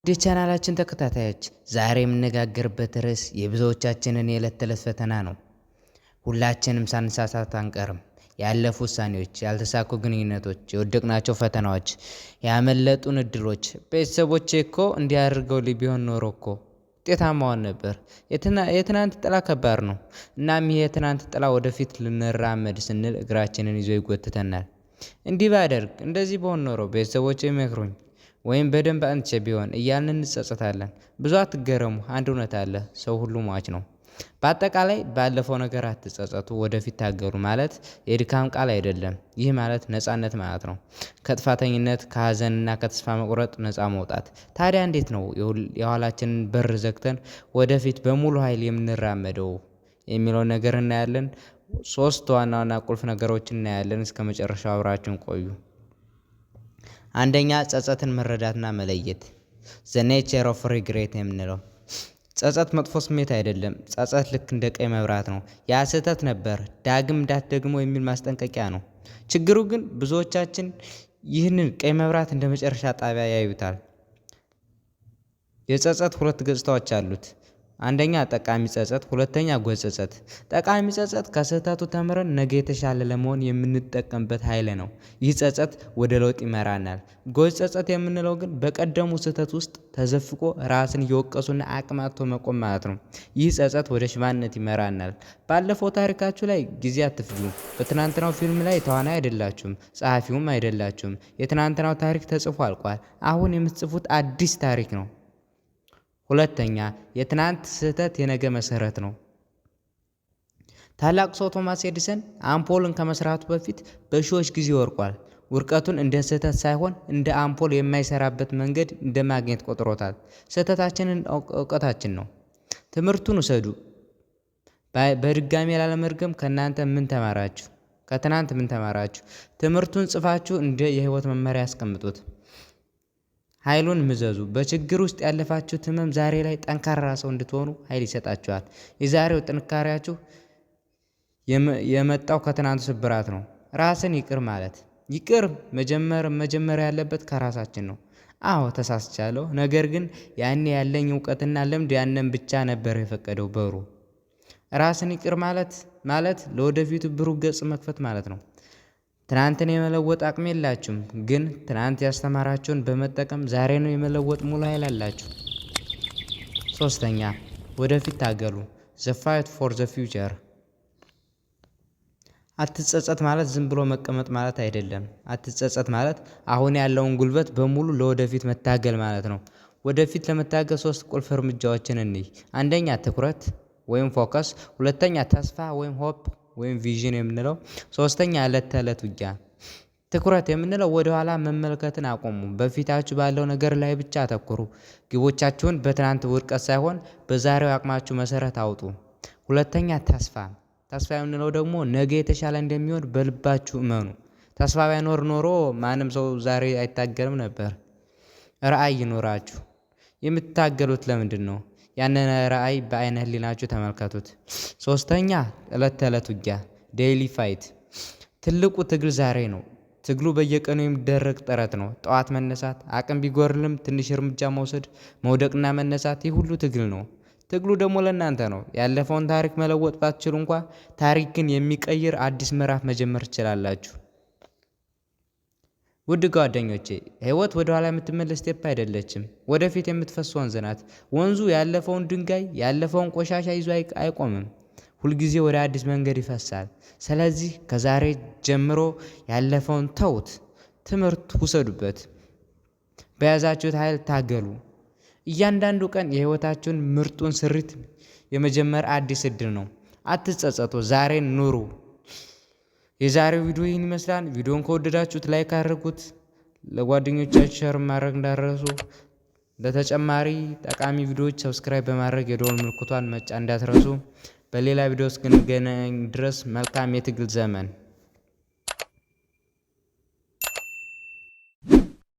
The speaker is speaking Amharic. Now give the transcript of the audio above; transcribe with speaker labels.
Speaker 1: የቻናላችን ተከታታዮች ዛሬ የምንነጋገርበት ርዕስ የብዙዎቻችንን የዕለት ተዕለት ፈተና ነው። ሁላችንም ሳንሳሳት አንቀርም። ያለፉ ውሳኔዎች፣ ያልተሳኩ ግንኙነቶች፣ የወደቅናቸው ፈተናዎች፣ ያመለጡን እድሎች። ቤተሰቦቼ እኮ እንዲያደርገውልኝ ቢሆን ኖሮ እኮ ውጤታማውን ነበር። የትናንት ጥላ ከባድ ነው። እናም ይህ የትናንት ጥላ ወደፊት ልንራመድ ስንል እግራችንን ይዞ ይጎትተናል። እንዲህ ባደርግ፣ እንደዚህ በሆን ኖሮ ቤተሰቦቼ ይመክሩኝ ወይም በደንብ አንቼ ቢሆን እያልን እንጸጸታለን። ብዙ አትገረሙ፣ አንድ እውነት አለ፣ ሰው ሁሉ ሟች ነው። በአጠቃላይ ባለፈው ነገር አትጸጸቱ፣ ወደፊት ታገሉ ማለት የድካም ቃል አይደለም። ይህ ማለት ነፃነት ማለት ነው። ከጥፋተኝነት ከሀዘንና ከተስፋ መቁረጥ ነፃ መውጣት። ታዲያ እንዴት ነው የኋላችንን በር ዘግተን ወደፊት በሙሉ ኃይል የምንራመደው የሚለውን ነገር እናያለን። 3 ዋና ዋና ቁልፍ ነገሮችን እናያለን። እስከ መጨረሻው አብራችሁን ቆዩ። አንደኛ፣ ጸጸትን መረዳትና መለየት። ዘ ኔቸር ኦፍ ሪግሬት የምንለው ጸጸት መጥፎ ስሜት አይደለም። ጸጸት ልክ እንደ ቀይ መብራት ነው። ያ ስህተት ነበር፣ ዳግም እንዳትደግሞ የሚል ማስጠንቀቂያ ነው። ችግሩ ግን ብዙዎቻችን ይህንን ቀይ መብራት እንደ መጨረሻ ጣቢያ ያዩታል። የጸጸት 2 ገጽታዎች አሉት። አንደኛ ጠቃሚ ጸጸት፣ ሁለተኛ ጎጅ ጸጸት። ጠቃሚ ጸጸት ከስህተቱ ተምረን ነገ የተሻለ ለመሆን የምንጠቀምበት ኃይል ነው። ይህ ጸጸት ወደ ለውጥ ይመራናል። ጎጅ ጸጸት የምንለው ግን በቀደሙ ስህተት ውስጥ ተዘፍቆ ራስን እየወቀሱና አቅም አጥቶ መቆም ማለት ነው። ይህ ጸጸት ወደ ሽባነት ይመራናል። ባለፈው ታሪካችሁ ላይ ጊዜ አትፍጁ። በትናንትናው ፊልም ላይ ተዋናይ አይደላችሁም፣ ጸሐፊውም አይደላችሁም። የትናንትናው ታሪክ ተጽፎ አልቋል። አሁን የምትጽፉት አዲስ ታሪክ ነው። ሁለተኛ፣ የትናንት ስህተት የነገ መሰረት ነው። ታላቅ ሰው ቶማስ ኤዲሰን አምፖልን ከመስራቱ በፊት በሺዎች ጊዜ ወርቋል። ውድቀቱን እንደ ስህተት ሳይሆን እንደ አምፖል የማይሰራበት መንገድ እንደ ማግኘት ቆጥሮታል። ስህተታችንን እውቀታችን ነው። ትምህርቱን ውሰዱ። በድጋሚ ላለመርገም ከትናንት ምን ተማራችሁ? ትምህርቱን ጽፋችሁ እንደ የህይወት መመሪያ ያስቀምጡት። ኃይሉን ምዘዙ። በችግር ውስጥ ያለፋችሁት ህመም ዛሬ ላይ ጠንካራ ሰው እንድትሆኑ ኃይል ይሰጣችኋል። የዛሬው ጥንካሬያችሁ የመጣው ከትናንቱ ስብራት ነው። ራስን ይቅር ማለት መጀመሪያ ያለበት ከራሳችን ነው። አዎ ተሳስቻለሁ፣ ነገር ግን ያኔ ያለኝ እውቀትና ልምድ ያንን ብቻ ነበር የፈቀደው በሩ። ራስን ይቅር ማለት ለወደፊቱ ብሩህ ገጽ መክፈት ማለት ነው። ትናንትን የመለወጥ አቅም የላችሁም፣ ግን ትናንት ያስተማራችሁን በመጠቀም ዛሬን የመለወጥ ሙሉ ኃይል አላችሁ። 3ኛ፣ ወደፊት ታገሉ። ዘ ፋይት ፎር ዘ ፊውቸር። አትጸጸት ማለት ዝም ብሎ መቀመጥ ማለት አይደለም። አትጸጸት ማለት አሁን ያለውን ጉልበት በሙሉ ለወደፊት መታገል ማለት ነው። ወደፊት ለመታገል 3 ቁልፍ እርምጃዎችን እንይ። አንደኛ፣ ትኩረት ወይም ፎከስ። ሁለተኛ፣ ተስፋ ወይም ሆፕ ወይም ቪዥን የምንለው። 3ኛ፣ ዕለት ተዕለት ውጊያ። ትኩረት የምንለው ወደ ኋላ መመልከትን አቆሙ። በፊታችሁ ባለው ነገር ላይ ብቻ አተኩሩ። ግቦቻችሁን በትናንት ውድቀት ሳይሆን በዛሬው አቅማችሁ መሰረት አውጡ። ሁለተኛ፣ ተስፋ የምንለው ደግሞ ነገ የተሻለ እንደሚሆን በልባችሁ እመኑ። ተስፋ ባይኖር ኖሮ ማንም ሰው ዛሬ አይታገልም ነበር። ራዕይ ይኖራችሁ። የምትታገሉት ለምንድን ነው? ያንን ራዕይ በአይነ ህሊናችሁ ተመልከቱት። 3ኛ፣ ዕለት ተዕለት ውጊያ ዴይሊ ፋይት። ትልቁ ትግል ዛሬ ነው። ትግሉ በየቀኑ የሚደረግ ጥረት ነው። ጠዋት መነሳት፣ አቅም ቢጎርልም ትንሽ እርምጃ መውሰድ፣ መውደቅና መነሳት፣ ይህ ሁሉ ትግል ነው። ትግሉ ደግሞ ለእናንተ ነው። ያለፈውን ታሪክ መለወጥ ባትችሉ እንኳ ታሪክን የሚቀይር አዲስ ምዕራፍ መጀመር ትችላላችሁ። ውድ ጓደኞቼ፣ ህይወት ወደ ኋላ የምትመለስ ስቴፕ አይደለችም፣ ወደፊት የምትፈስ ወንዝ ናት። ወንዙ ያለፈውን ድንጋይ ያለፈውን ቆሻሻ ይዞ አይቆምም። ሁልጊዜ ወደ አዲስ መንገድ ይፈሳል። ስለዚህ ከዛሬ ጀምሮ ያለፈውን ተውት፣ ትምህርት ውሰዱበት። በያዛችሁት ኃይል ታገሉ። እያንዳንዱ ቀን የህይወታችሁን ምርጡን ስሪት የመጀመር አዲስ እድል ነው። አትጸጸቱ፣ ዛሬን ኑሩ። የዛሬው ቪዲዮ ይህን ይመስላል። ቪዲዮን ከወደዳችሁት ላይክ አድርጉት። ለጓደኞቻችሁ ሼር ማድረግ እንዳትረሱ። ለተጨማሪ ጠቃሚ ቪዲዮዎች ሰብስክራይብ በማድረግ የደወል ምልክቷን መጫን እንዳትረሱ። በሌላ ቪዲዮ እስክንገናኝ ድረስ መልካም የትግል ዘመን